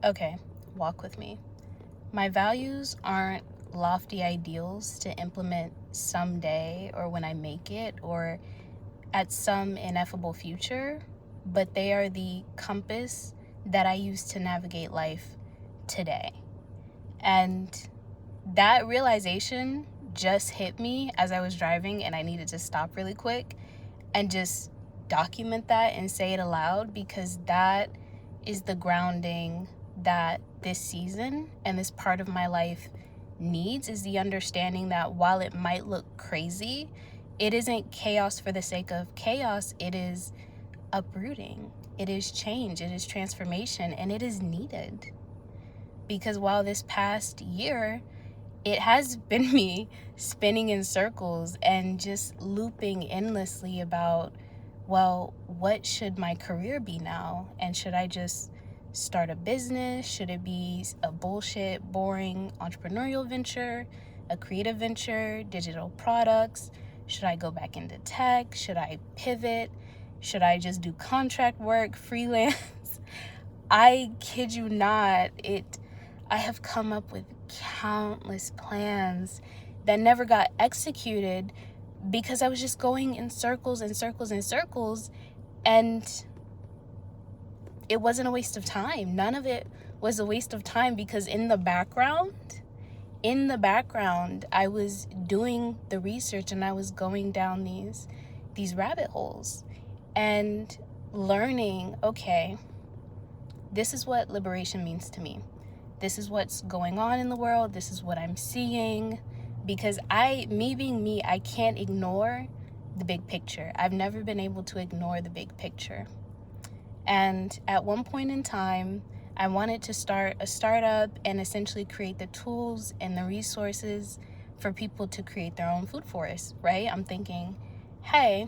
Okay, walk with me. My values aren't lofty ideals to implement someday or when I make it or at some ineffable future, but they are the compass that I use to navigate life today. And that realization just hit me as I was driving, and I needed to stop really quick and just document that and say it aloud, because that is the grounding that this season and this part of my life needs, is the understanding that while it might look crazy, it isn't chaos for the sake of chaos. It is uprooting, it is change, it is transformation, and it is needed. Because while this past year, it has been me spinning in circles and just looping endlessly about, well, what should my career be now? And should I just start a business? Should it be a bullshit, boring entrepreneurial venture, a creative venture, digital products? Should I go back into tech? Should I pivot? Should I just do contract work, freelance? I kid you not, I have come up with countless plans that never got executed because I was just going in circles and circles and circles, and it wasn't a waste of time. None of it was a waste of time, because in the background, I was doing the research and I was going down these rabbit holes and learning, okay, this is what liberation means to me. This is what's going on in the world. This is what I'm seeing. Because me being me, I can't ignore the big picture. I've never been able to ignore the big picture. And at one point in time, I wanted to start a startup and essentially create the tools and the resources for people to create their own food forests, right? I'm thinking, hey,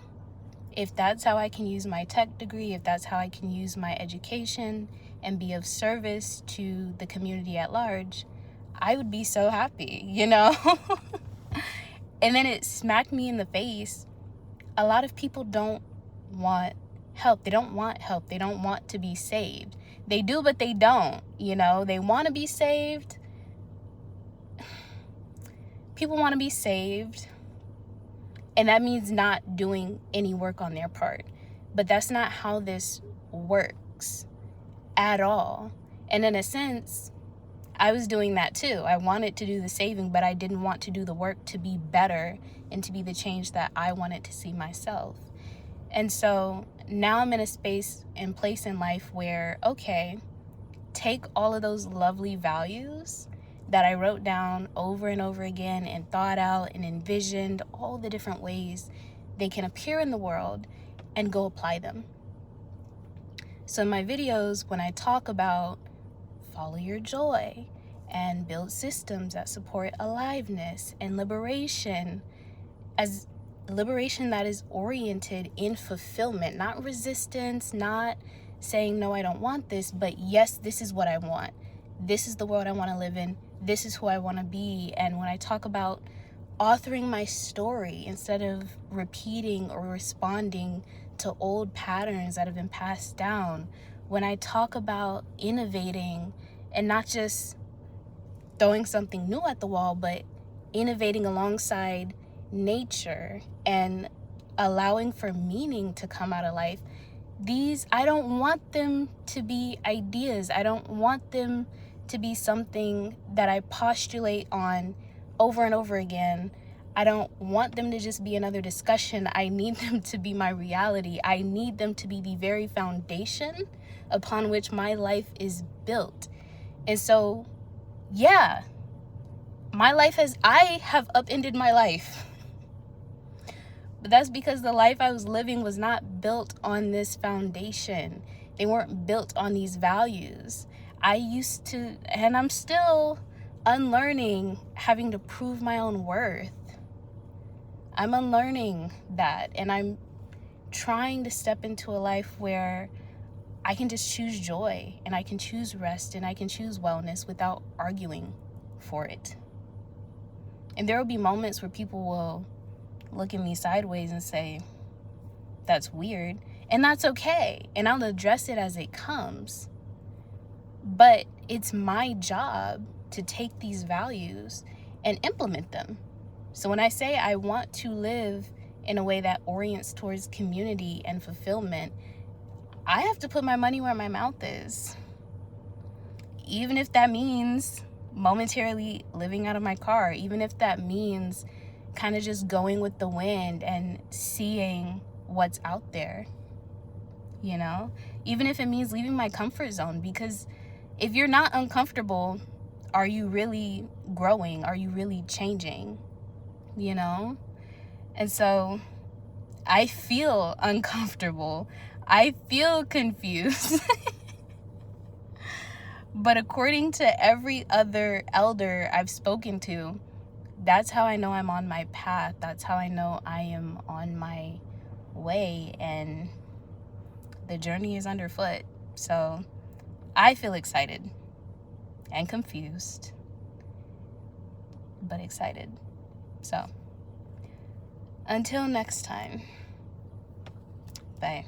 if that's how I can use my tech degree, if that's how I can use my education and be of service to the community at large, I would be so happy, And then it smacked me in the face. A lot of people don't want help. They don't want help. They don't want to be saved. They do, but they don't, They want to be saved. People want to be saved. And that means not doing any work on their part. But that's not how this works at all. And in a sense, I was doing that too. I wanted to do the saving, but I didn't want to do the work to be better and to be the change that I wanted to see myself. And so now I'm in a space and place in life where, okay, take all of those lovely values that I wrote down over and over again and thought out and envisioned all the different ways they can appear in the world, and go apply them. So in my videos, when I talk about follow your joy and build systems that support aliveness and liberation, as liberation that is oriented in fulfillment, not resistance, not saying, no, I don't want this, but yes, this is what I want. This is the world I want to live in. This is who I want to be. And when I talk about authoring my story instead of repeating or responding to old patterns that have been passed down, when I talk about innovating and not just throwing something new at the wall, but innovating alongside nature and allowing for meaning to come out of life, I don't want them to be ideas. I don't want them to be something that I postulate on over and over again. I don't want them to just be another discussion. I need them to be my reality. I need them to be the very foundation upon which my life is built. And so, yeah, I have upended my life. But that's because the life I was living was not built on this foundation. They weren't built on these values. I used to, and I'm still unlearning having to prove my own worth. I'm unlearning that, and I'm trying to step into a life where I can just choose joy, and I can choose rest, and I can choose wellness without arguing for it. And there will be moments where people will look at me sideways and say, that's weird, and that's okay, and I'll address it as it comes. But it's my job to take these values and implement them. So when I say I want to live in a way that orients towards community and fulfillment, I have to put my money where my mouth is. Even if that means momentarily living out of my car, even if that means kind of just going with the wind and seeing what's out there, you know? Even if it means leaving my comfort zone, because if you're not uncomfortable, are you really growing? Are you really changing? You know? And so I feel uncomfortable. I feel confused. But according to every other elder I've spoken to, that's how I know I'm on my path. That's how I know I am on my way, and the journey is underfoot. So I feel excited and confused, but excited. So until next time, bye.